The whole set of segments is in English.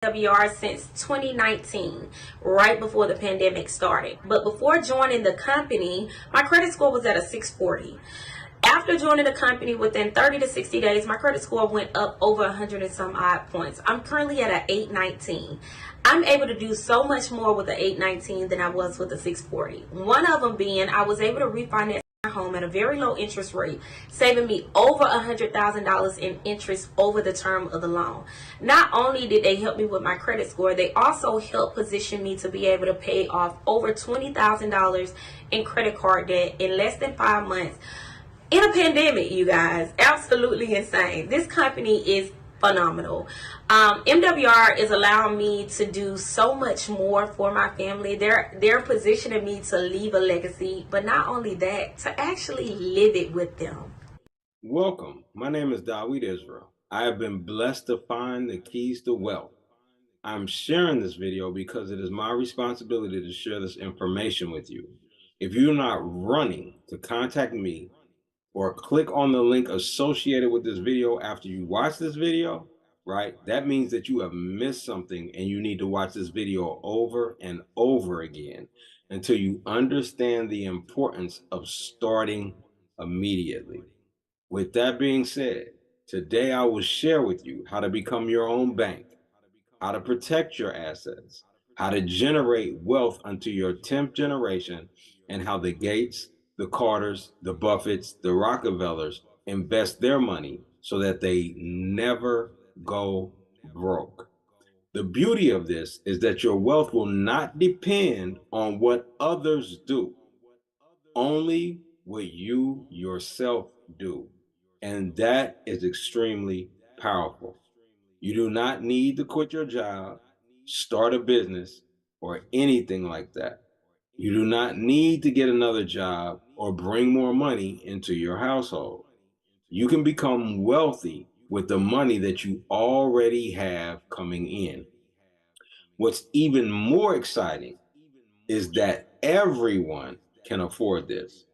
MWR since 2019, right before the pandemic started. But before joining the company, my credit score was at a 640. After joining the company, within 30 to 60 days, my credit score went up over 100 and some odd points. I'm currently at an 819. I'm able to do so much more with the 819 than I was with the 640. One of them being I was able to refinance my home at a very low interest rate, saving me over $100,000 in interest over the term of the loan. Not only did they help me with my credit score, they also helped position me to be able to pay off over $20,000 in credit card debt in less than 5 months. In a pandemic, you guys, absolutely insane. This company is phenomenal. MWR is allowing me to do so much more for my family. They're positioning me to leave a legacy, but not only that, to actually live it with them. Welcome. My name is Dawid Israel. I have been blessed to find the keys to wealth. I'm sharing this video because it is my responsibility to share this information with you. If you're not running to contact me or click on the link associated with this video after you watch this video, right, that means that you have missed something and you need to watch this video over and over again until you understand the importance of starting immediately. With that being said, today I will share with you how to become your own bank, how to protect your assets, how to generate wealth unto your 10th generation, and how the Gates, the Carters, the Buffetts, the Rockefellers invest their money so that they never go broke. The beauty of this is that your wealth will not depend on what others do, only what you yourself do. And that is extremely powerful. You do not need to quit your job, start a business, or anything like that. You do not need to get another job or bring more money into your household. You can become wealthy with the money that you already have coming in. What's even more exciting is that everyone can afford this.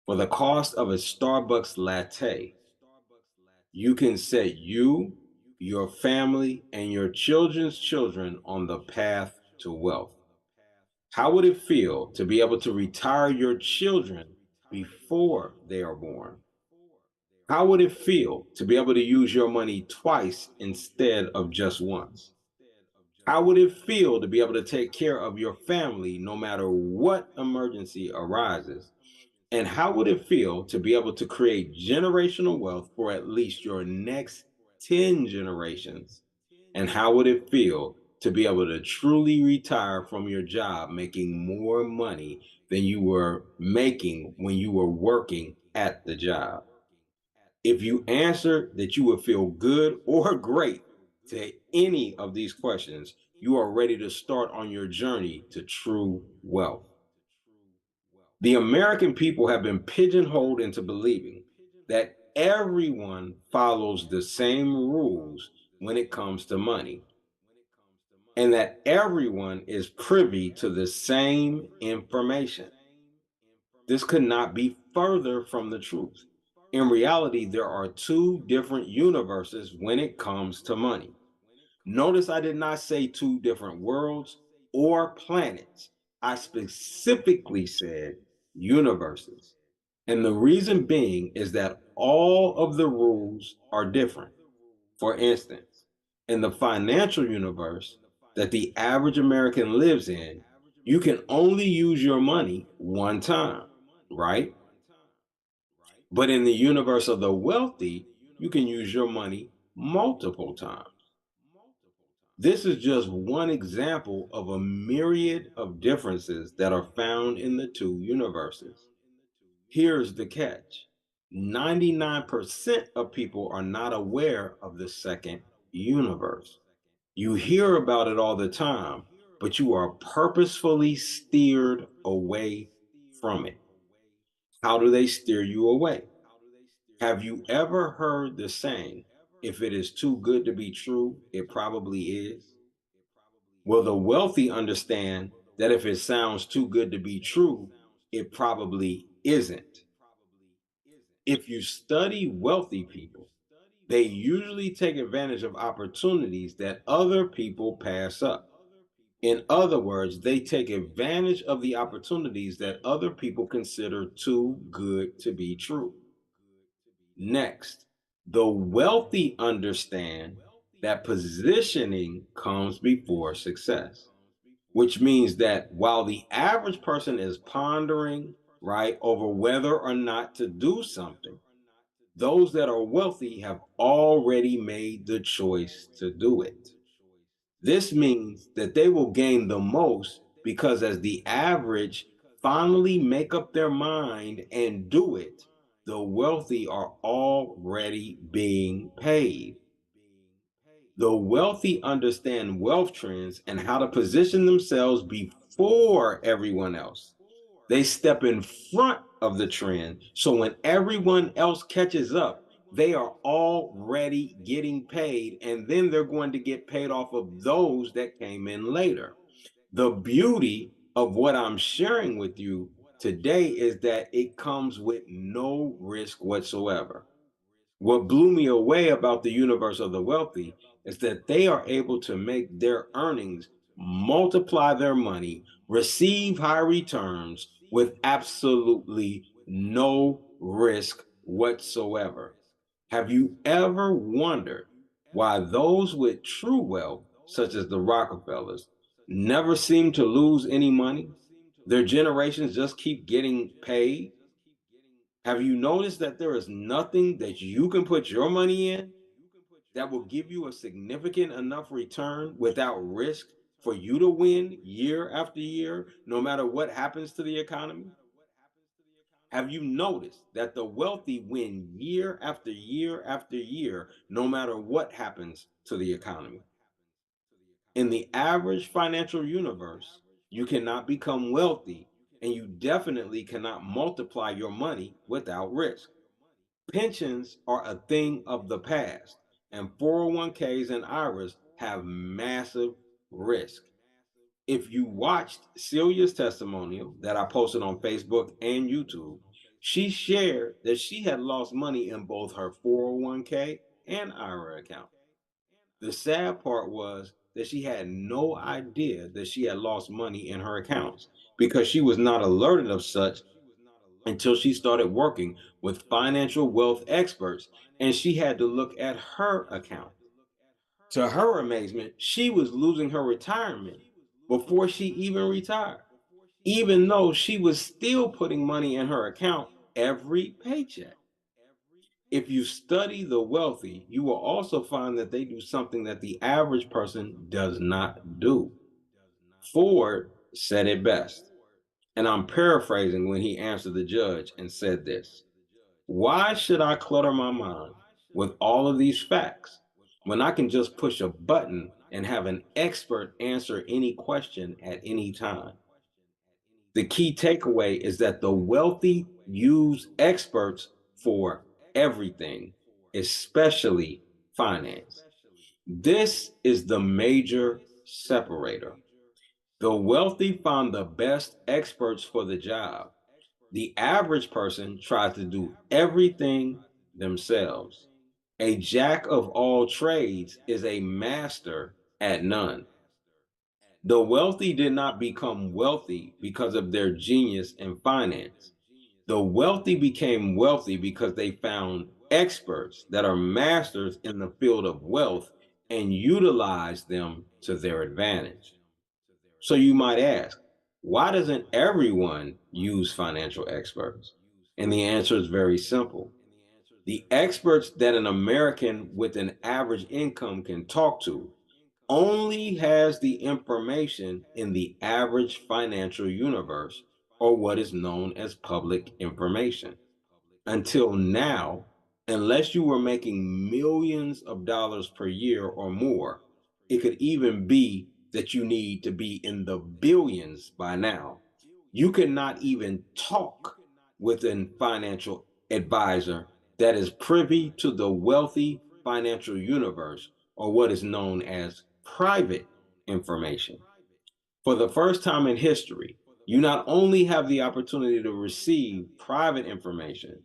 For the cost of a Starbucks latte, you can set you, your family, and your children's children on the path to wealth. How would it feel to be able to retire your children before they are born? How would it feel to be able to use your money twice instead of just once? How would it feel to be able to take care of your family no matter what emergency arises? And how would it feel to be able to create generational wealth for at least your next 10 generations? And how would it feel to be able to truly retire from your job making more money than you were making when you were working at the job? If you answer that you would feel good or great to any of these questions, you are ready to start on your journey to true wealth. The American people have been pigeonholed into believing that everyone follows the same rules when it comes to money, and that everyone is privy to the same information. This could not be further from the truth. In reality, there are two different universes when it comes to money. Notice I did not say two different worlds or planets. I specifically said universes. And the reason being is that all of the rules are different. For instance, in the financial universe that the average American lives in, you can only use your money one time, right? But in the universe of the wealthy, you can use your money multiple times. This is just one example of a myriad of differences that are found in the two universes. Here's the catch. 99% of people are not aware of the second universe. You hear about it all the time, but you are purposefully steered away from it. How do they steer you away? Have you ever heard the saying, if it is too good to be true, it probably is? Well, the wealthy understand that if it sounds too good to be true, it probably isn't. If you study wealthy people, They usually take advantage of opportunities that other people pass up. In other words, they take advantage of the opportunities that other people consider too good to be true. Next, the wealthy understand that positioning comes before success, which means that while the average person is pondering, right, over whether or not to do something, those that are wealthy have already made the choice to do it. This means that they will gain the most because, as the average finally make up their mind and do it, the wealthy are already being paid. The wealthy understand wealth trends and how to position themselves before everyone else. They step in front of the trend. So when everyone else catches up, they are already getting paid, and then they're going to get paid off of those that came in later. The beauty of what I'm sharing with you today is that it comes with no risk whatsoever. What blew me away about the universe of the wealthy is that they are able to make their earnings multiply their money, receive high returns with absolutely no risk whatsoever. Have you ever wondered why those with true wealth, such as the Rockefellers, never seem to lose any money? Their generations just keep getting paid. Have you noticed that there is nothing that you can put your money in that will give you a significant enough return without risk for you to win year after year, no matter what happens to the economy? Have you noticed that the wealthy win year after year after year, no matter what happens to the economy? In the average financial universe, you cannot become wealthy, and you definitely cannot multiply your money without risk. Pensions are a thing of the past, and 401ks and IRAs have massive risk. If you watched Celia's testimonial that I posted on Facebook and YouTube, she shared that she had lost money in both her 401k and IRA account. The sad part was that she had no idea that she had lost money in her accounts because she was not alerted of such until she started working with financial wealth experts, and she had to look at her account. To her amazement, she was losing her retirement before she even retired, even though she was still putting money in her account every paycheck. If you study the wealthy, you will also find that they do something that the average person does not do. Ford said it best, and I'm paraphrasing when he answered the judge and said this: "Why should I clutter my mind with all of these facts when I can just push a button and have an expert answer any question at any time?" The key takeaway is that the wealthy use experts for everything, especially finance. This is the major separator. The wealthy find the best experts for the job. The average person tries to do everything themselves. A jack of all trades is a master at none. The wealthy did not become wealthy because of their genius in finance. The wealthy became wealthy because they found experts that are masters in the field of wealth and utilized them to their advantage. So you might ask, why doesn't everyone use financial experts? And the answer is very simple. The experts that an American with an average income can talk to only has the information in the average financial universe, or what is known as public information. Until now, unless you were making millions of dollars per year or more, it could even be that you need to be in the billions by now. You could not even talk with a financial advisor that is privy to the wealthy financial universe, or what is known as private information. For the first time in history, you not only have the opportunity to receive private information,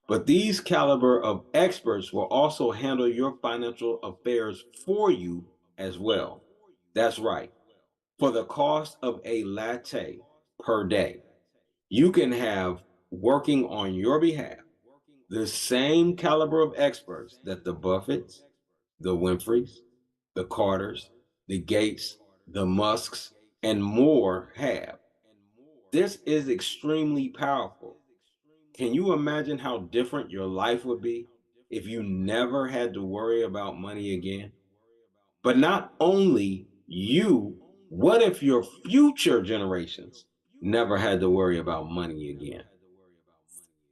But these caliber of experts will also handle your financial affairs for you as well. That's right. For the cost of a latte per day, you can have working on your behalf the same caliber of experts that the Buffetts, the Winfreys, the Carters, the Gates, the Musks, and more have. This is extremely powerful. Can you imagine how different your life would be if you never had to worry about money again? But not only you, what if your future generations never had to worry about money again?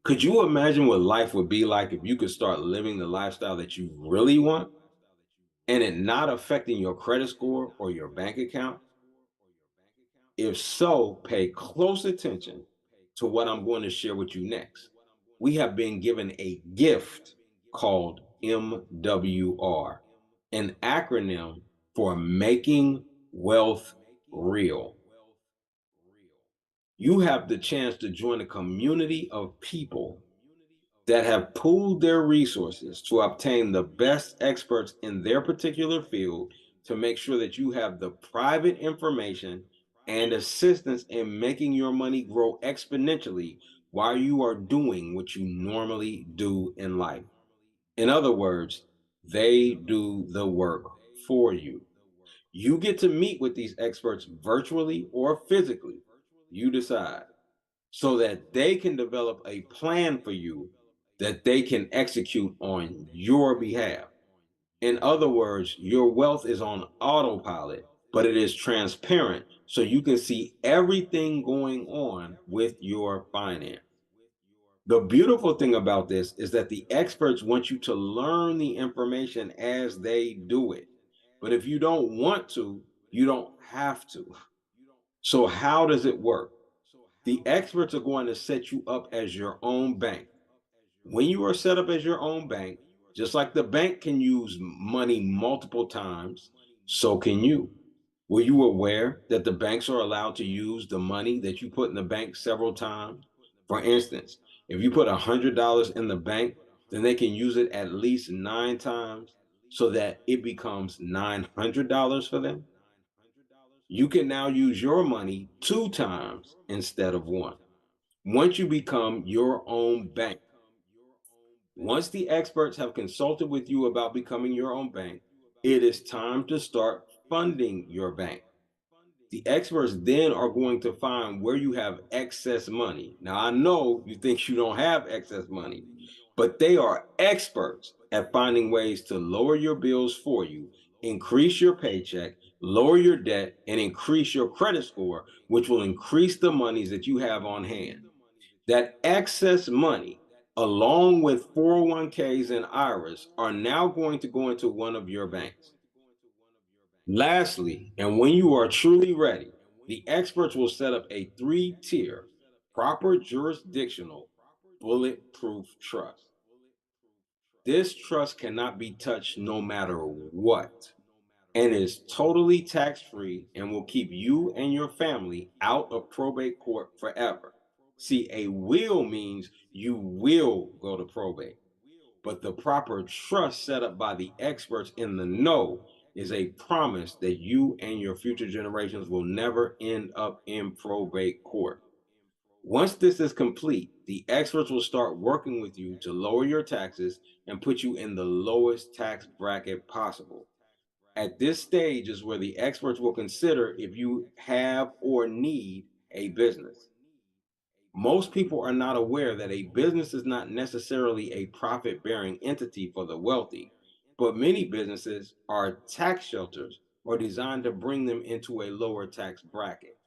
Could you imagine what life would be like if you could start living the lifestyle that you really want and it not affecting your credit score or your bank account? If so, pay close attention to what I'm going to share with you next. We have been given a gift called MWR, an acronym for Making Wealth Real. You have the chance to join a community of people that have pooled their resources to obtain the best experts in their particular field to make sure that you have the private information and assistance in making your money grow exponentially while you are doing what you normally do in life. In other words, they do the work for you. You get to meet with these experts virtually or physically. You decide so that they can develop a plan for you that they can execute on your behalf. In other words, your wealth is on autopilot, but it is transparent so you can see everything going on with your finance. The beautiful thing about this is that the experts want you to learn the information as they do it. But if you don't want to, you don't have to. So, how does it work? The experts are going to set you up as your own bank. When you are set up as your own bank, just like the bank can use money multiple times, so can you. Were you aware that the banks are allowed to use the money that you put in the bank several times? For instance, if you put $100 in the bank, then they can use it at least 9 times so that it becomes $900 for them. You can now use your money 2 times instead of one. Once you become your own bank, once the experts have consulted with you about becoming your own bank, it is time to start funding your bank. The experts then are going to find where you have excess money. Now, I know you think you don't have excess money, but they are experts at finding ways to lower your bills for you, increase your paycheck, lower your debt, and increase your credit score, which will increase the monies that you have on hand. That excess money, along with 401ks and IRAs, are now going to go into one of your banks. Lastly, and when you are truly ready, the experts will set up a 3-tier, proper jurisdictional, bulletproof trust. This trust cannot be touched no matter what, and is totally tax free and will keep you and your family out of probate court forever. See, a will means you will go to probate, but the proper trust set up by the experts in the know is a promise that you and your future generations will never end up in probate court. Once this is complete, the experts will start working with you to lower your taxes and put you in the lowest tax bracket possible. At this stage is where the experts will consider if you have or need a business. Most people are not aware that a business is not necessarily a profit bearing entity for the wealthy, but many businesses are tax shelters or designed to bring them into a lower tax bracket.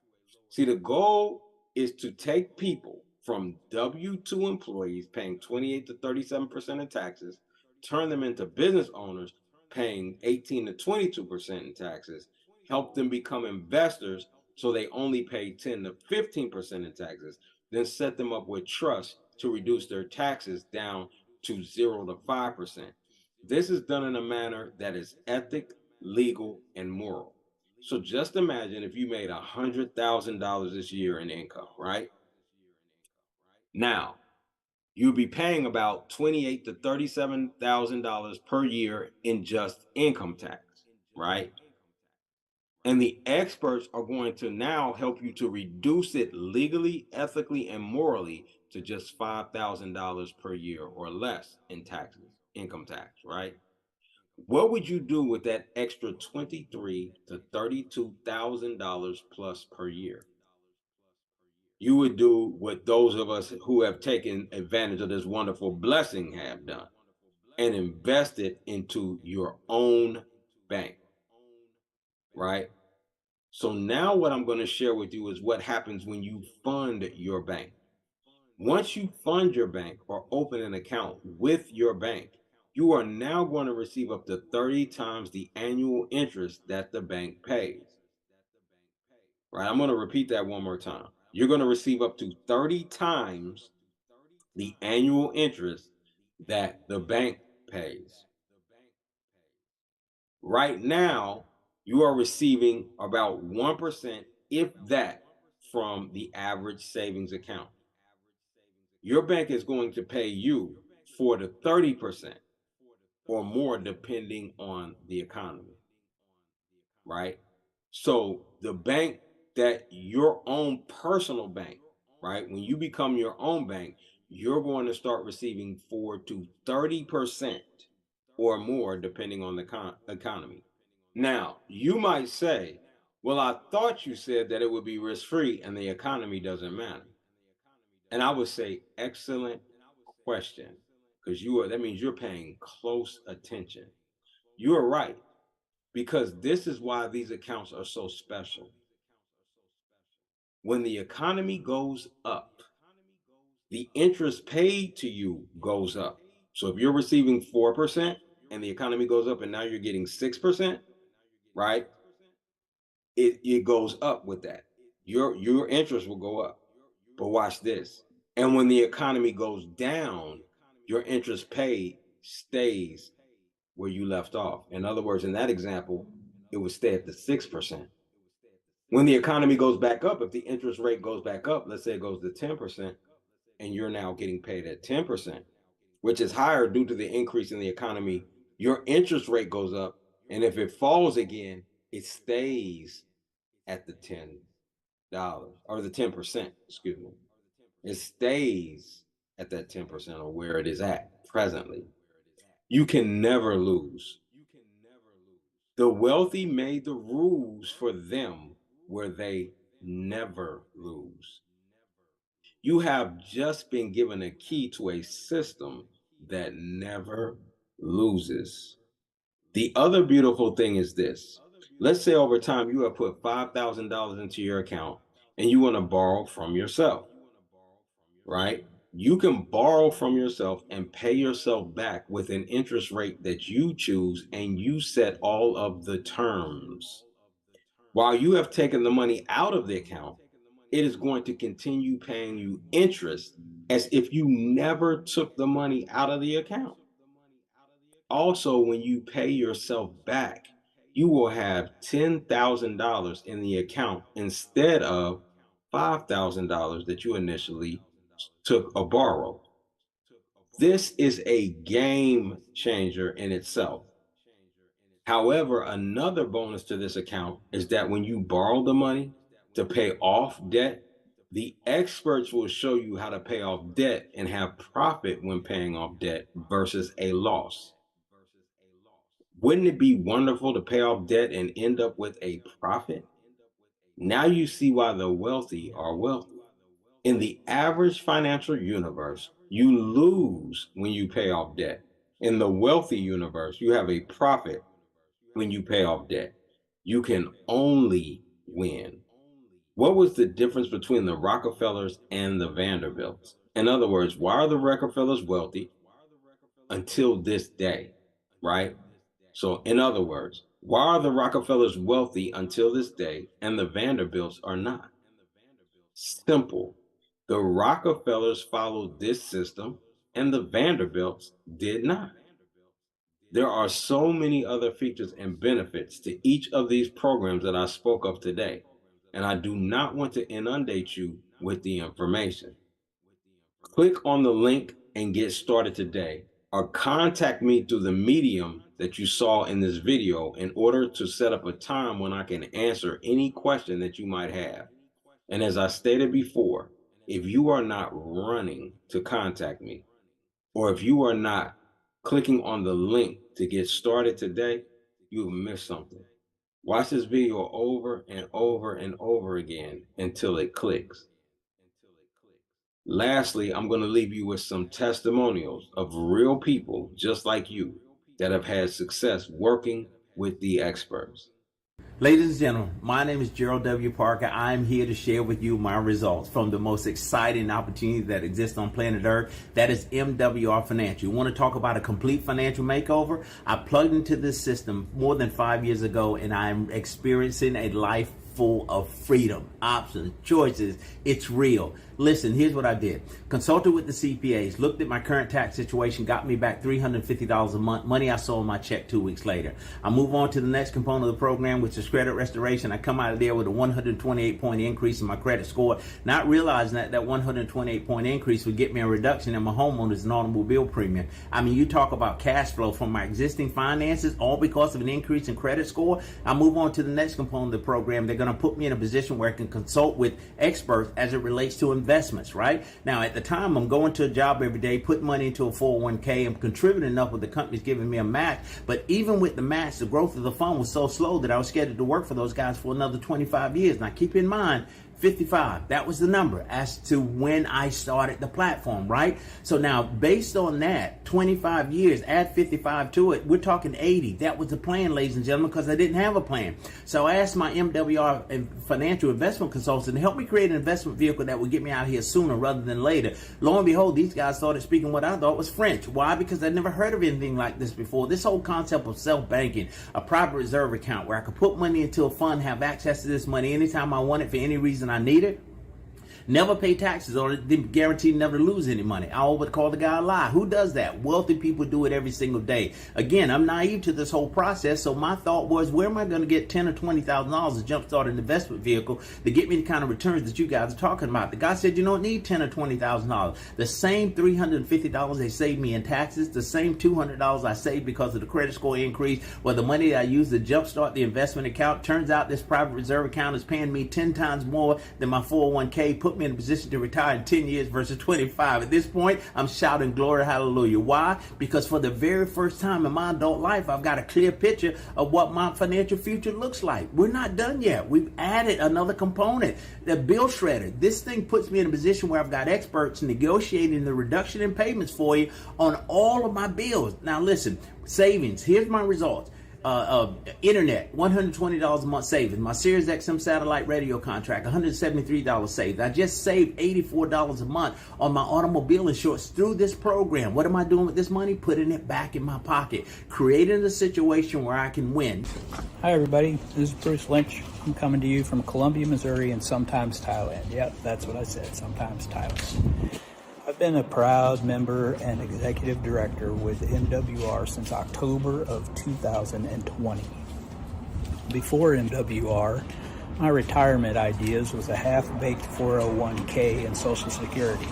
See, the goal is to take people from W 2 employees paying 28 to 37% in taxes, turn them into business owners paying 18 to 22% in taxes, help them become investors so they only pay 10 to 15% in taxes, then set them up with trust to reduce their taxes down to 0 to 5%. This is done in a manner that is ethic, legal, and moral. So just imagine if you made $100,000 this year in income, right? Now, you'll be paying about $28,000 to $37,000 per year in just income tax, right? And the experts are going to now help you to reduce it legally, ethically, and morally to just $5,000 per year or less in taxes, income tax, right? What would you do with that extra $23,000 to $32,000 plus per year? You would do what those of us who have taken advantage of this wonderful blessing have done and invest it into your own bank, right? So now what I'm going to share with you is what happens when you fund your bank. Once you fund your bank or open an account with your bank, you are now going to receive up to 30 times the annual interest that the bank pays. Right? I'm going to repeat that one more time. You're going to receive up to 30 times the annual interest that the bank pays. Right now, you are receiving about 1%, if that, from the average savings account. Your bank is going to pay you for the 30% or more, depending on the economy, right? So the bank that your own personal bank, right? When you become your own bank, you're going to start receiving 4 to 30% or more, depending on the economy. Now, you might say, well, I thought you said that it would be risk free and the economy doesn't matter. And I would say, excellent question, because that means you're paying close attention. You are right, because this is why these accounts are so special. When the economy goes up, the interest paid to you goes up. So if you're receiving 4% and the economy goes up and now you're getting 6%, right? It goes up with that. Your interest will go up. But watch this. And when the economy goes down, your interest paid stays where you left off. In other words, in that example, it would stay at the 6%. When the economy goes back up, if the interest rate goes back up, let's say it goes to 10%, and you're now getting paid at 10%, which is higher due to the increase in the economy, your interest rate goes up. And if it falls again, it stays at the $10 or the 10%, excuse me. It stays at that 10% or where it is at presently. You can never lose. The wealthy made the rules for them where they never lose. You have just been given a key to a system that never loses. The other beautiful thing is this. Let's say over time you have put $5,000 into your account and you want to borrow from yourself, right? You can borrow from yourself and pay yourself back with an interest rate that you choose and you set all of the terms. While you have taken the money out of the account, it is going to continue paying you interest as if you never took the money out of the account. Also, when you pay yourself back, you will have $10,000 in the account instead of $5,000 that you initially took or borrowed. This is a game changer in itself. However, another bonus to this account is that when you borrow the money to pay off debt, the experts will show you how to pay off debt and have profit when paying off debt versus a loss. Wouldn't it be wonderful to pay off debt and end up with a profit? Now you see why the wealthy are wealthy. In the average financial universe, you lose when you pay off debt. In the wealthy universe, you have a profit when you pay off debt. You can only win. What was the difference between the Rockefellers and the Vanderbilts? In other words, why are the Rockefellers wealthy until this day, right? So, in other words, why are the Rockefellers wealthy until this day and the Vanderbilts are not? Simple. The Rockefellers followed this system and the Vanderbilts did not. There are so many other features and benefits to each of these programs that I spoke of today, and I do not want to inundate you with the information. Click on the link and get started today, or contact me through the medium that you saw in this video in order to set up a time when I can answer any question that you might have. And as I stated before, if you are not running to contact me, or if you are not clicking on the link to get started today, you've missed something. Watch this video over and over and over again until it clicks. Lastly, I'm going to leave you with some testimonials of real people just like you that have had success working with the experts. Ladies and gentlemen, my name is Gerald W. Parker. I'm here to share with you my results from the most exciting opportunity that exists on planet Earth. That is MWR Financial. You want to talk about a complete financial makeover? I plugged into this system more than 5 years ago, and I'm experiencing a life full of freedom, options, choices. It's real. Listen, here's what I did. Consulted with the CPAs, looked at my current tax situation, got me back $350 a month, money I saw in my check 2 weeks later. I move on to the next component of the program, which is credit restoration. I come out of there with a 128-point increase in my credit score, not realizing that 128-point increase would get me a reduction in my homeowner's and automobile premium. I mean, you talk about cash flow from my existing finances, all because of an increase in credit score. I move on to the next component of the program. They're going to put me in a position where I can consult with experts as it relates to investments, right? Now, at the time, I'm going to a job every day, putting money into a 401k. I'm contributing enough with the companies giving me a match. But even with the match, the growth of the fund was so slow that I was scheduled to work for those guys for another 25 years. Now, keep in mind, 55, that was the number as to when I started the platform, right? So now, based on that, 25 years, add 55 to it, we're talking 80. That was the plan, ladies and gentlemen, because I didn't have a plan. So I asked my MWR financial investment consultant to help me create an investment vehicle that would get me out here sooner rather than later. Lo and behold, these guys started speaking what I thought was French. Why? Because I'd never heard of anything like this before. This whole concept of self-banking, a private reserve account where I could put money into a fund, have access to this money anytime I want it for any reason I need it. Never pay taxes on it, guaranteed never to lose any money. I would call the guy a lie. Who does that? Wealthy people do it every single day. Again, I'm naive to this whole process, so my thought was, where am I going to get $10,000 or $20,000 to jumpstart an investment vehicle to get me the kind of returns that you guys are talking about? The guy said, you don't need $10,000 or $20,000. The same $350 they saved me in taxes, the same $200 I saved because of the credit score increase, or the money that I used to jumpstart the investment account. Turns out this private reserve account is paying me 10 times more than my 401k, put me in a position to retire in 10 years versus 25. At this point, I'm shouting glory, hallelujah. Why? Because for the very first time in my adult life, I've got a clear picture of what my financial future looks like. We're not done yet. We've added another component, the bill shredder. This thing puts me in a position where I've got experts negotiating the reduction in payments for you on all of my bills. Now listen, savings, here's my results. Internet, $120 a month savings. My Sirius XM satellite radio contract, $173 saved. I just saved $84 a month on my automobile insurance through this program. What am I doing with this money? Putting it back in my pocket, creating a situation where I can win. Hi everybody, this is Bruce Lynch. I'm coming to you from Columbia, Missouri, and sometimes Thailand. Yep, that's what I said, sometimes Thailand. I've been a proud member and executive director with MWR since October of 2020. Before MWR, my retirement ideas was a half-baked 401k and Social Security.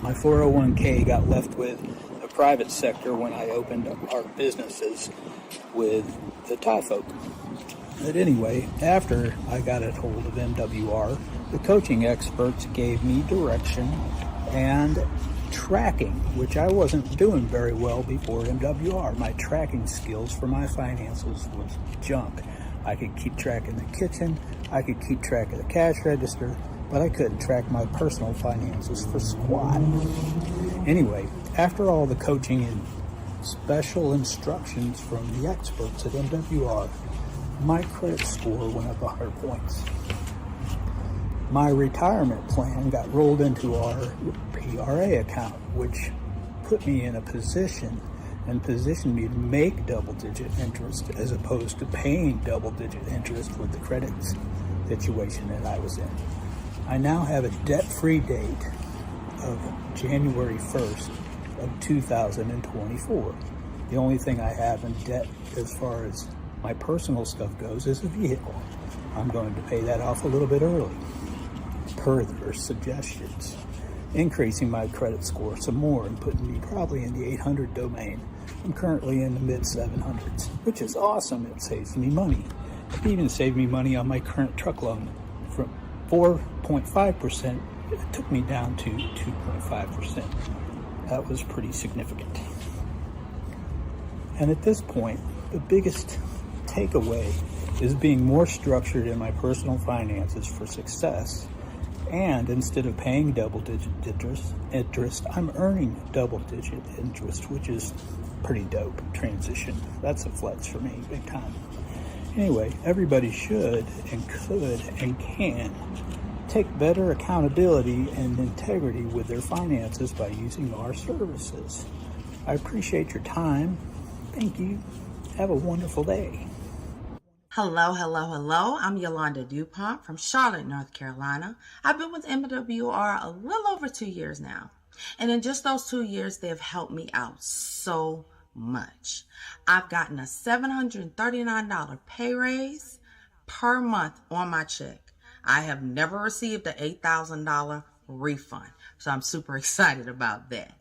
My 401k got left with the private sector when I opened up our businesses with the Thai folk. But anyway, after I got a hold of MWR, the coaching experts gave me direction and tracking, which I wasn't doing very well before MWR. My tracking skills for my finances was junk. I could keep track in the kitchen, I could keep track of the cash register, but I couldn't track my personal finances for squat. Anyway, after all the coaching and special instructions from the experts at MWR, my credit score went up 100 points. My retirement plan got rolled into our PRA account, which put me in a position and positioned me to make double-digit interest as opposed to paying double-digit interest with the credit situation that I was in. I now have a debt-free date of January 1st of 2024. The only thing I have in debt as far as my personal stuff goes is a vehicle. I'm going to pay that off a little bit early. Further suggestions. increasing my credit score some more and putting me probably in the 800 domain. I'm currently in the mid 700s, which is awesome. It saves me money. It even saved me money on my current truck loan. From 4.5%, it took me down to 2.5%. That was pretty significant. And at this point, the biggest takeaway is being more structured in my personal finances for success. And instead of paying double-digit interest, I'm earning double-digit interest, which is pretty dope transition. That's a flex for me, big time. Anyway, everybody should and could and can take better accountability and integrity with their finances by using our services. I appreciate your time. Thank you. Have a wonderful day. Hello, hello, hello. I'm Yolanda DuPont from Charlotte, North Carolina. I've been with MWR a little over 2 years now. And in just those 2 years, they have helped me out so much. I've gotten a $739 pay raise per month on my check. I have never received an $8,000 refund, so I'm super excited about that.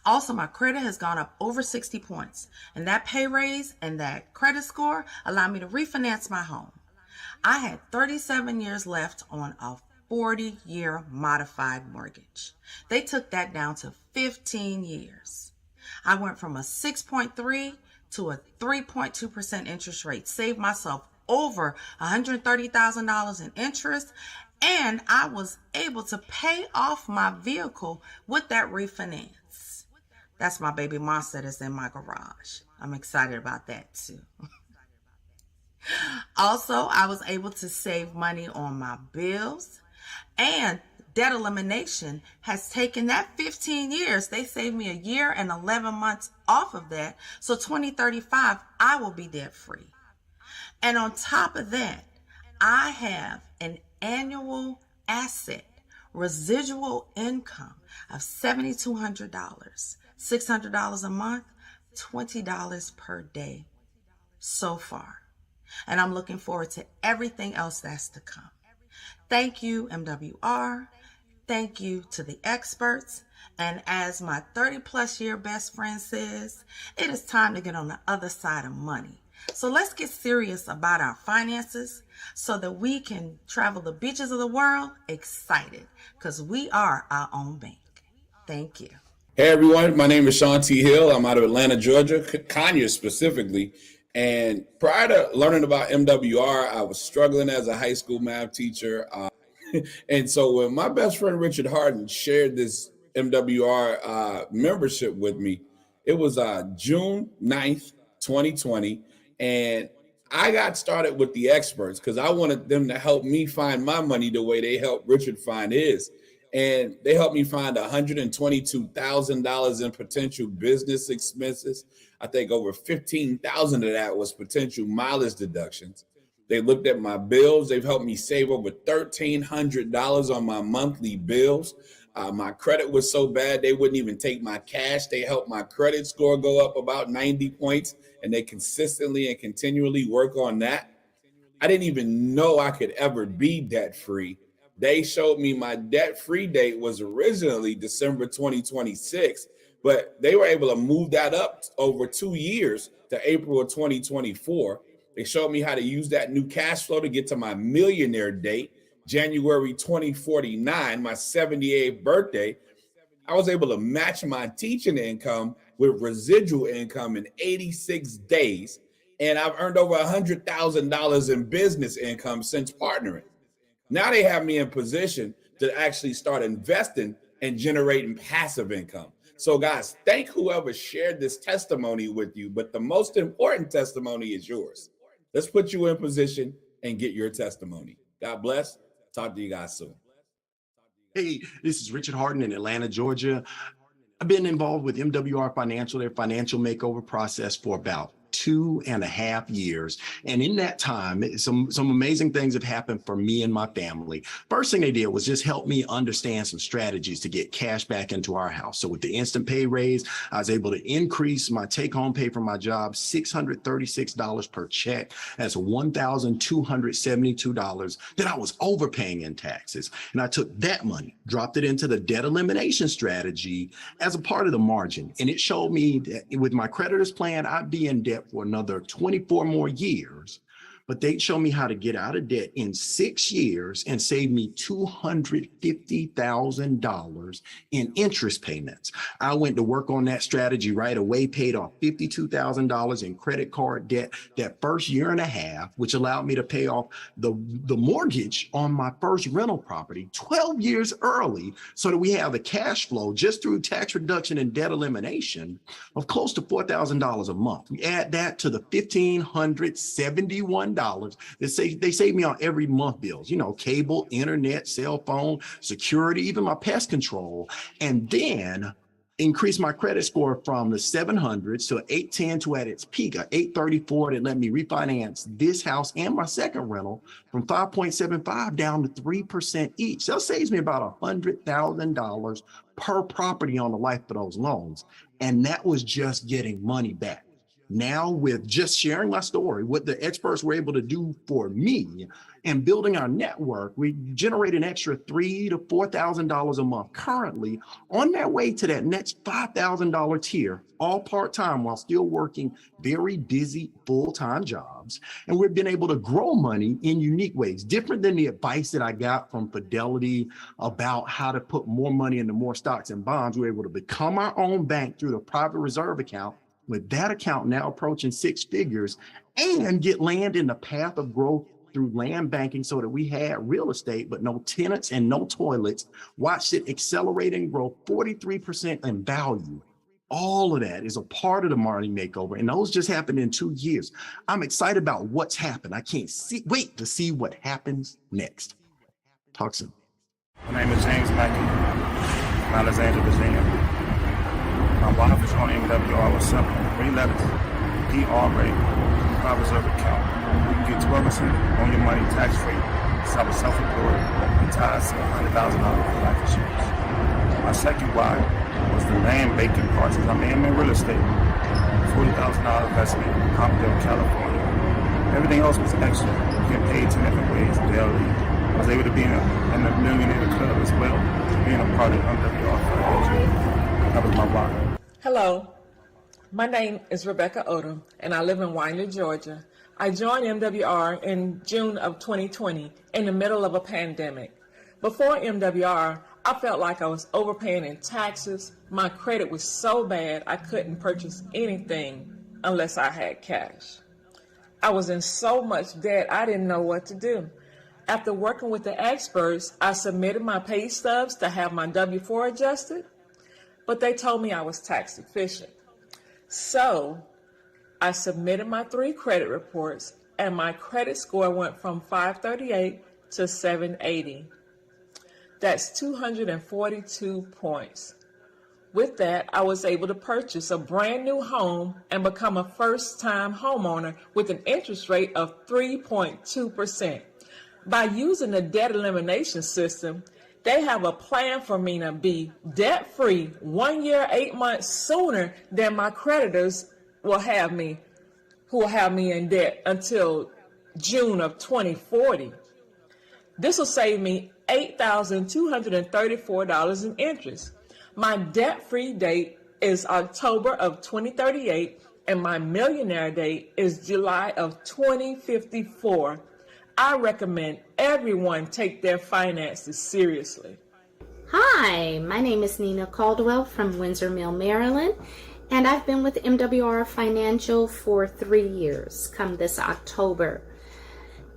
Also, my credit has gone up over 60 points, and that pay raise and that credit score allowed me to refinance my home. I had 37 years left on a 40-year modified mortgage. They took that down to 15 years. I went from a 6.3 to a 3.2% interest rate, saved myself over $130,000 in interest, and I was able to pay off my vehicle with that refinance. That's my baby monster that's in my garage. I'm excited about that too. Also, I was able to save money on my bills, and debt elimination has taken that 15 years. They saved me a year and 11 months off of that. So 2035, I will be debt free. And on top of that, I have an annual asset residual income of $7,200, $600 a month, $20 per day so far. And I'm looking forward to everything else that's to come. Thank you, MWR. Thank you to the experts. And as my 30-plus year best friend says, it is time to get on the other side of money. So let's get serious about our finances so that we can travel the beaches of the world excited, because we are our own bank. Thank you. Hey everyone, my name is Sean T. Hill. I'm out of Atlanta, Georgia, Conyers specifically. And prior to learning about MWR, I was struggling as a high school math teacher. And so when my best friend Richard Harden shared this MWR membership with me, it was June 9th, 2020. And I got started with the experts because I wanted them to help me find my money the way they helped Richard find his. And they helped me find $122,000 in potential business expenses. I think over $15,000 of that was potential mileage deductions. They looked at my bills. They've helped me save over $1,300 on my monthly bills. My credit was so bad, they wouldn't even take my cash. They helped my credit score go up about 90 points, and they consistently and continually work on that. I didn't even know I could ever be debt-free. They showed me my debt-free date was originally December 2026, but they were able to move that up over 2 years to April of 2024. They showed me how to use that new cash flow to get to my millionaire date, January 2049, my 78th birthday. I was able to match my teaching income with residual income in 86 days, and I've earned over $100,000 in business income since partnering. Now they have me in position to actually start investing and generating passive income. So guys, thank whoever shared this testimony with you, but the most important testimony is yours. Let's put you in position and get your testimony. God bless. Talk to you guys soon. Hey, this is Richard Harden in Atlanta, Georgia. I've been involved with MWR Financial, their financial makeover process, for about 2.5 years. And in that time, some amazing things have happened for me and my family. First thing they did was just help me understand some strategies to get cash back into our house. So with the instant pay raise, I was able to increase my take-home pay from my job, $636 per check. That's $1,272 that I was overpaying in taxes. And I took that money, dropped it into the debt elimination strategy as a part of the margin. And it showed me that with my creditors plan, I'd be in debt for another 24 more years. But they showed me how to get out of debt in 6 years and save me $250,000 in interest payments. I went to work on that strategy right away, paid off $52,000 in credit card debt that first year and a half, which allowed me to pay off the mortgage on my first rental property 12 years early, so that we have the cash flow just through tax reduction and debt elimination of close to $4,000 a month. We add that to the $1,571 they save me on every month bills, cable, internet, cell phone, security, even my pest control, and then increase my credit score from the 700s to 810 to at its peak, a 834 that let me refinance this house and my second rental from 5.75 down to 3% each. That saves me about $100,000 per property on the life of those loans. And that was just getting money back. Now, with just sharing my story, what the experts were able to do for me and building our network, we generate an extra $3,000 to $4,000 a month currently, on that way to that next $5,000 tier, all part-time while still working very busy full-time jobs. And we've been able to grow money in unique ways, different than the advice that I got from Fidelity about how to put more money into more stocks and bonds. We're able to become our own bank through the private reserve account, with that account now approaching 6 figures, and get land in the path of growth through land banking, so that we had real estate, but no tenants and no toilets. Watched it accelerate and grow 43% in value. All of that is a part of the money makeover, and those just happened in 2 years. I'm excited about what's happened. I can't wait to see what happens next. Talk soon. My name is James Mackey, Alexandria, Virginia. My wife is on MWR with simple 3 letters, PRA, private reserve account. You can get 12% on your money tax-free, self-employed, and ties to $100,000 for life insurance. My second why was the land banking part, since I'm in real estate. $40,000 investment in Palmdale, California. Everything else was extra. You get paid 10 different ways daily. I was able to be in the millionaire club as well, being a part of MWR Financial. That was my why. Hello, my name is Rebecca Odom, and I live in Winder, Georgia. I joined MWR in June of 2020 in the middle of a pandemic. Before MWR, I felt like I was overpaying in taxes. My credit was so bad I couldn't purchase anything unless I had cash. I was in so much debt I didn't know what to do. After working with the experts, I submitted my pay stubs to have my W-4 adjusted, but they told me I was tax deficient. So I submitted my 3 credit reports, and my credit score went from 538 to 780. That's 242 points. With that, I was able to purchase a brand new home and become a first-time homeowner with an interest rate of 3.2%. By using the debt elimination system, they have a plan for me to be debt-free 1 year, 8 months sooner than my creditors will have me, who will have me in debt until June of 2040. This will save me $8,234 in interest. My debt-free date is October of 2038, and my millionaire date is July of 2054. I recommend everyone take their finances seriously. Hi, my name is Nina Caldwell from Windsor Mill, Maryland, and I've been with MWR Financial for 3 years, come this October.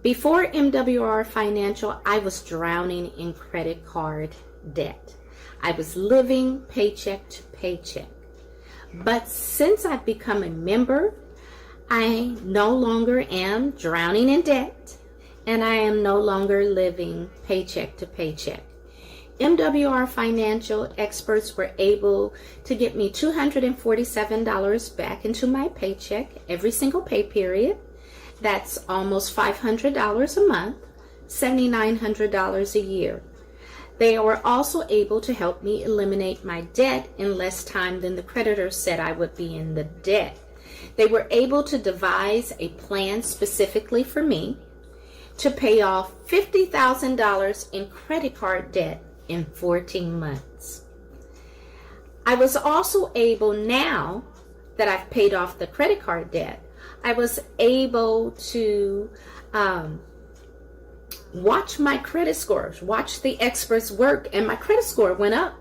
Before MWR Financial, I was drowning in credit card debt. I was living paycheck to paycheck. But since I've become a member, I no longer am drowning in debt, and I am no longer living paycheck to paycheck. MWR financial experts were able to get me $247 back into my paycheck every single pay period. That's almost $500 a month, $7,900 a year. They were also able to help me eliminate my debt in less time than the creditor said I would be in the debt. They were able to devise a plan specifically for me to pay off $50,000 in credit card debt in 14 months. I was also able, now that I've paid off the credit card debt, I was able to watch my credit scores, watch the experts work, and my credit score went up.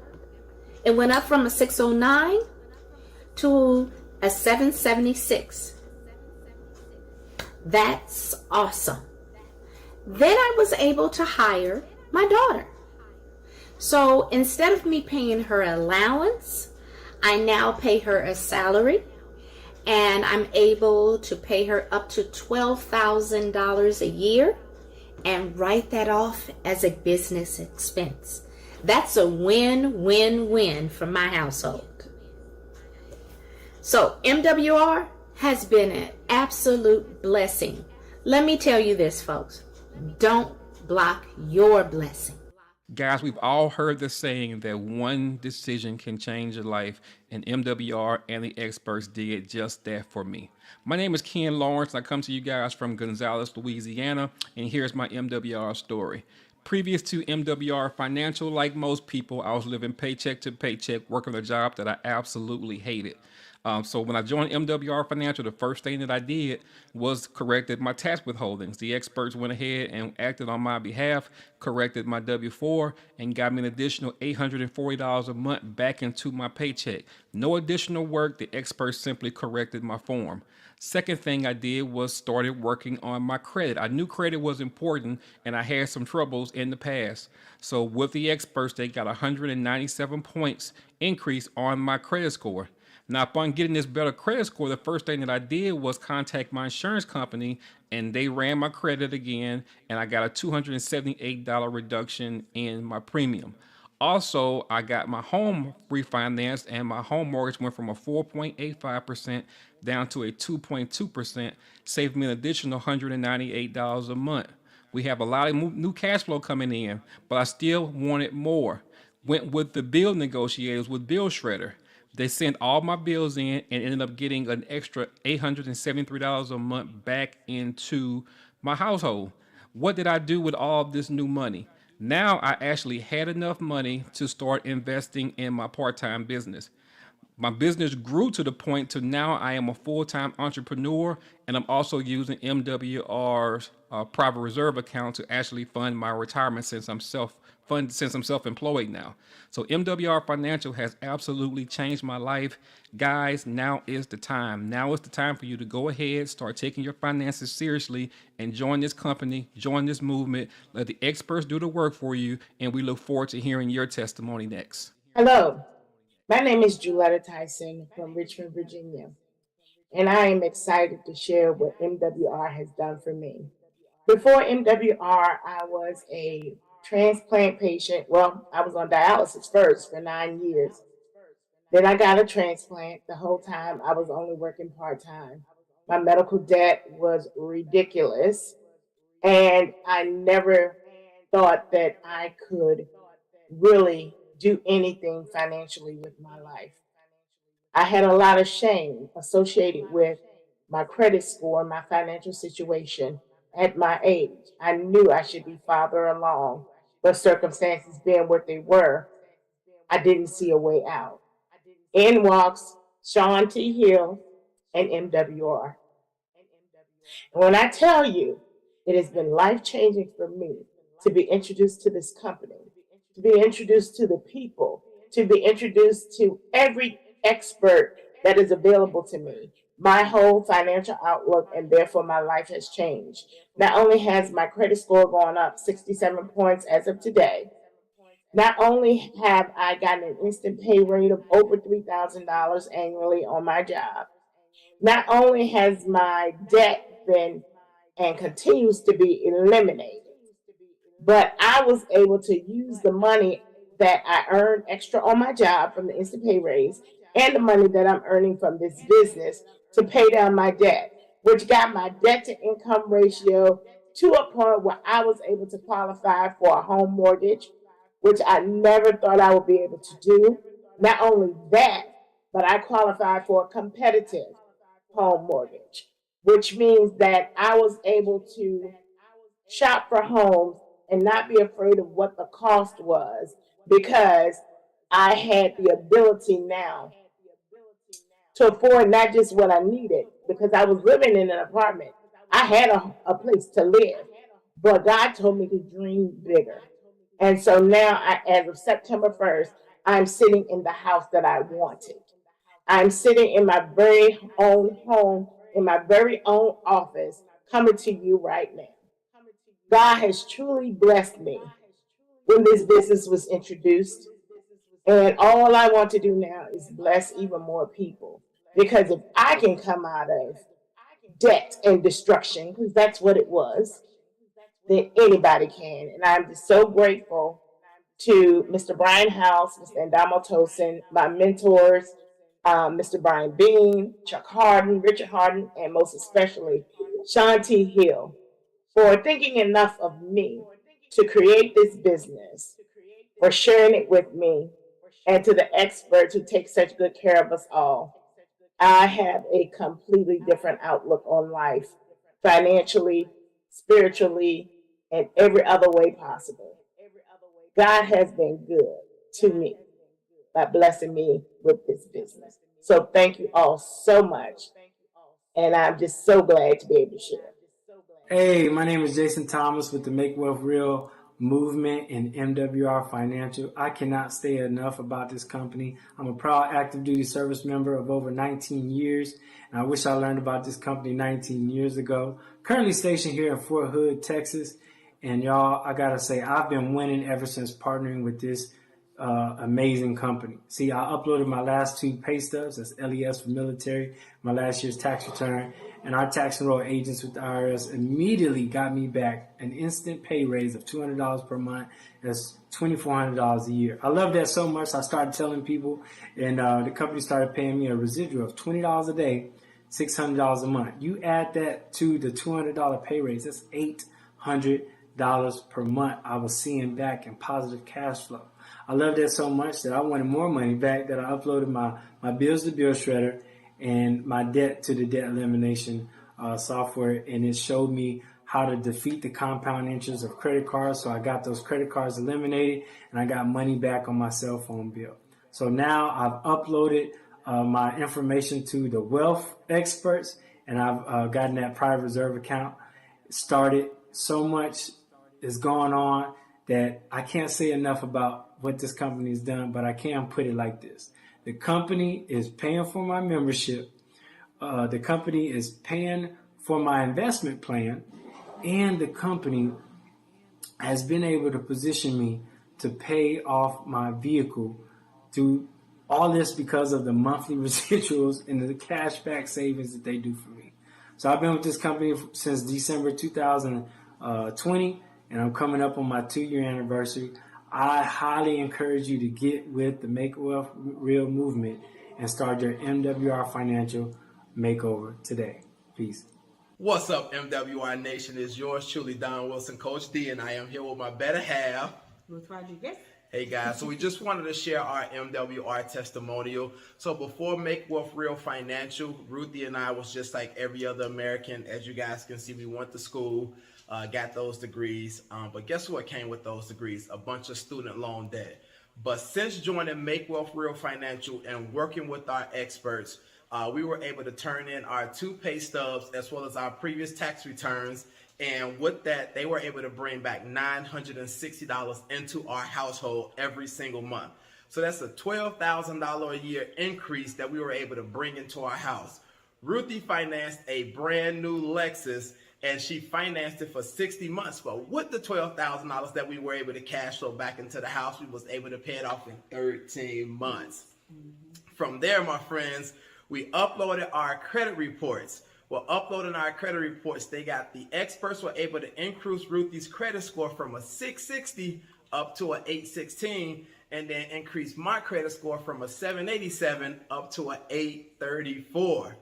It went up from a 609 to a 776. That's awesome. Then I was able to hire my daughter. So instead of me paying her allowance, I now pay her a salary, and I'm able to pay her up to $12,000 a year and write that off as a business expense. That's a win-win-win for my household. So MWR has been an absolute blessing. Let me tell you this, folks. Don't block your blessing. Guys, we've all heard the saying that one decision can change your life, and MWR and the experts did just that for me. My name is Ken Lawrence, and I come to you guys from Gonzales, Louisiana, and here's my MWR story. Previous to MWR Financial, like most people, I was living paycheck to paycheck, working a job that I absolutely hated. So when I joined MWR Financial, the first thing that I did was corrected my tax withholdings. The experts went ahead and acted on my behalf, corrected my W-4, and got me an additional $840 a month back into my paycheck. No additional work. The experts simply corrected my form. Second thing I did was started working on my credit. I knew credit was important, and I had some troubles in the past. So with the experts, they got 197 points increase on my credit score. Now, upon getting this better credit score, the first thing that I did was contact my insurance company, and they ran my credit again, and I got a $278 reduction in my premium. Also, I got my home refinanced, and my home mortgage went from a 4.85% down to a 2.2%, saving me an additional $198 a month. We have a lot of new cash flow coming in, but I still wanted more. Went with the bill negotiators with Bill Shredder. They sent all my bills in and ended up getting an extra $873 a month back into my household. What did I do with all of this new money? Now I actually had enough money to start investing in my part-time business. My business grew to the point to now I am a full-time entrepreneur, and I'm also using MWR's private reserve account to actually fund my retirement since I'm self-employed now. So MWR Financial has absolutely changed my life. Guys, now is the time. Now is the time for you to go ahead, start taking your finances seriously, and join this company, join this movement. Let the experts do the work for you, and we look forward to hearing your testimony next. Hello, my name is Juletta Tyson from Richmond, Virginia, and I am excited to share what MWR has done for me. Before MWR, I was a transplant patient. Well, I was on dialysis first for 9 years. Then I got a transplant. The whole time I was only working part-time. My medical debt was ridiculous, and I never thought that I could really do anything financially with my life. I had a lot of shame associated with my credit score, my financial situation at my age. I knew I should be farther along, but circumstances being what they were, I didn't see a way out. In walks Sean T. Hill and MWR. And when I tell you, it has been life-changing for me to be introduced to this company, to be introduced to the people, to be introduced to every expert that is available to me. My whole financial outlook and therefore my life has changed. Not only has my credit score gone up 67 points as of today, not only have I gotten an instant pay rate of over $3,000 annually on my job, not only has my debt been and continues to be eliminated, but I was able to use the money that I earned extra on my job from the instant pay raise and the money that I'm earning from this business to pay down my debt, which got my debt to income ratio to a point where I was able to qualify for a home mortgage, which I never thought I would be able to do. Not only that, but I qualified for a competitive home mortgage, which means that I was able to shop for homes and not be afraid of what the cost was because I had the ability now to afford not just what I needed because I was living in an apartment. I had a place to live, but God told me to dream bigger. And so now, as of September 1st, I'm sitting in the house that I wanted. I'm sitting in my very own home, in my very own office, coming to you right now. God has truly blessed me when this business was introduced. And all I want to do now is bless even more people. Because if I can come out of debt and destruction, because that's what it was, then anybody can. And I'm just so grateful to Mr. Brian House, Mr. Endamo Tosin, my mentors, Mr. Brian Bean, Chuck Harden, Richard Harden, and most especially Sean T. Hill for thinking enough of me to create this business, for sharing it with me, and to the experts who take such good care of us all. I have a completely different outlook on life, financially, spiritually, and every other way possible. God has been good to me by blessing me with this business. So thank you all so much. And I'm just so glad to be able to share. Hey, my name is Jason Thomas with the Make Wealth Real movement and MWR Financial. I cannot say enough about this company. I'm a proud active duty service member of over 19 years, and I wish I learned about this company 19 years ago. Currently stationed here in Fort Hood, Texas, and y'all, I gotta say, I've been winning ever since partnering with this amazing company. See, I uploaded my last 2 pay stubs, that's LES for military, my last year's tax return, and our tax enroll agents with the IRS immediately got me back an instant pay raise of $200 per month. That's $2,400 a year. I love that so much, I started telling people, and the company started paying me a residual of $20 a day, $600 a month. You add that to the $200 pay raise, that's $800 per month I was seeing back in positive cash flow. I love that so much that I wanted more money back, that I uploaded my bills to bill shredder and my debt to the debt elimination software, and it showed me how to defeat the compound interest of credit cards. So I got those credit cards eliminated and I got money back on my cell phone bill. So now I've uploaded my information to the wealth experts, and I've gotten that private reserve account started. So much is going on that I can't say enough about what this company has done, but I can put it like this. The company is paying for my membership. The company is paying for my investment plan, and the company has been able to position me to pay off my vehicle through all this because of the monthly residuals and the cashback savings that they do for me. So I've been with this company since December 2020, and I'm coming up on my 2-year anniversary. I highly encourage you to get with the Make Wealth Real movement and start your MWR financial makeover today. Peace. What's up, MWR Nation? It's yours truly, Don Wilson, Coach D, and I am here with my better half, Ruth Rodriguez. Hey guys, so we just wanted to share our MWR testimonial. So before Make Wealth Real Financial, Ruthie and I was just like every other American. As you guys can see, we went to school, got those degrees. But guess what came with those degrees? A bunch of student loan debt. But since joining Make Wealth Real Financial and working with our experts, we were able to turn in our 2 pay stubs as well as our previous tax returns. And with that, they were able to bring back $960 into our household every single month. So that's a $12,000 a year increase that we were able to bring into our house. Ruthie financed a brand new Lexus, and she financed it for 60 months. But with the $12,000 that we were able to cash flow back into the house, we was able to pay it off in 13 months. From there, my friends, we uploaded our credit reports. Well, uploading our credit reports, the experts were able to increase Ruthie's credit score from a 660 up to an 816, and then increased my credit score from a 787 up to an 834.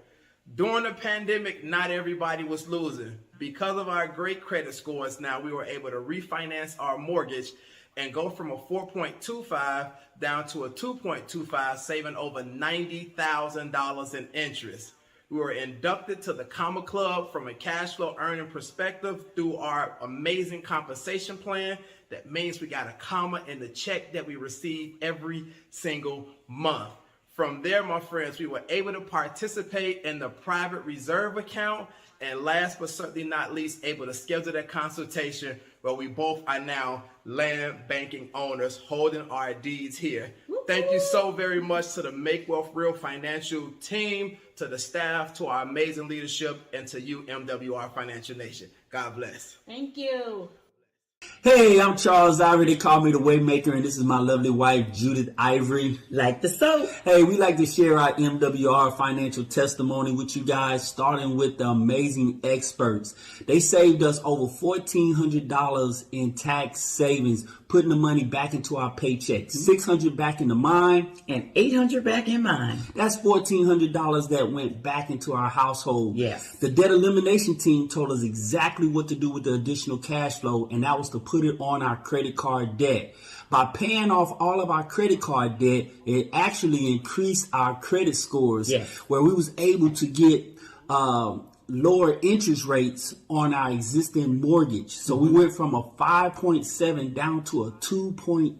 During the pandemic, not everybody was losing. Because of our great credit scores, now we were able to refinance our mortgage and go from a 4.25 down to a 2.25, saving over $90,000 in interest. We were inducted to the Comma Club from a cash flow earning perspective through our amazing compensation plan. That means we got a comma in the check that we receive every single month. From there, my friends, we were able to participate in the private reserve account. And last but certainly not least, able to schedule that consultation where we both are now land banking owners holding our deeds here. Thank you so very much to the Make Wealth Real Financial team, to the staff, to our amazing leadership, and to you, MWR Financial Nation. God bless. Thank you. Hey, I'm Charles Ivory. They call me the Waymaker, and this is my lovely wife, Judith Ivory. Like the soap. Hey, we like to share our MWR financial testimony with you guys, starting with the amazing experts. They saved us over $1,400 in tax savings, putting the money back into our paychecks. $600 back into mine, and $800 back in mine. That's $1,400 that went back into our household. Yes. The debt elimination team told us exactly what to do with the additional cash flow, and that was to put it on our credit card debt. By paying off all of our credit card debt, it actually increased our credit scores, yes, where we was able to get lower interest rates on our existing mortgage. So we went from a 5.7 down to a 2.3.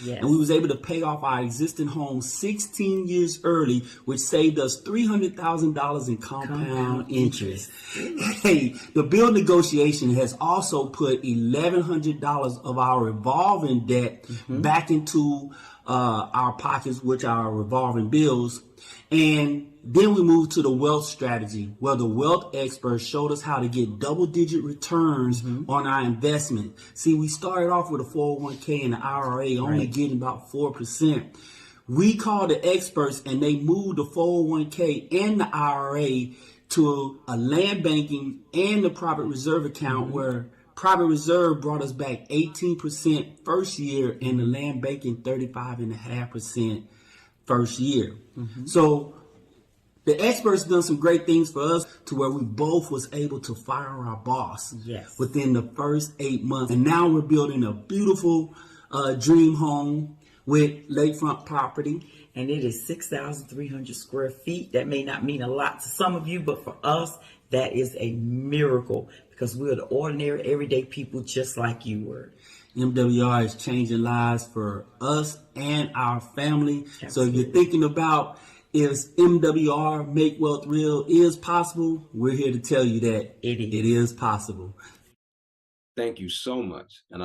Yes. And we was able to pay off our existing home 16 years early, which saved us $300,000 in compound interest. Hey, the bill negotiation has also put $1,100 of our revolving debt back into our pockets, which are our revolving bills. And then we moved to the wealth strategy, where the wealth experts showed us how to get double-digit returns on our investment. See, we started off with a 401k and an IRA only getting about 4%. We called the experts, and they moved the 401k and the IRA to a land banking and the private reserve account, where private reserve brought us back 18% first year, and the land banking 35.5% first year. So the experts done some great things for us, to where we both was able to fire our boss within the first 8 months. And now we're building a beautiful dream home with lakefront property. And it is 6,300 square feet. That may not mean a lot to some of you, but for us, that is a miracle, because we're the ordinary, everyday people just like you were. MWR is changing lives for us and our family. Absolutely. So if you're thinking about if MWR Make Wealth Real is possible, we're here to tell you that it is possible. Thank you so much. And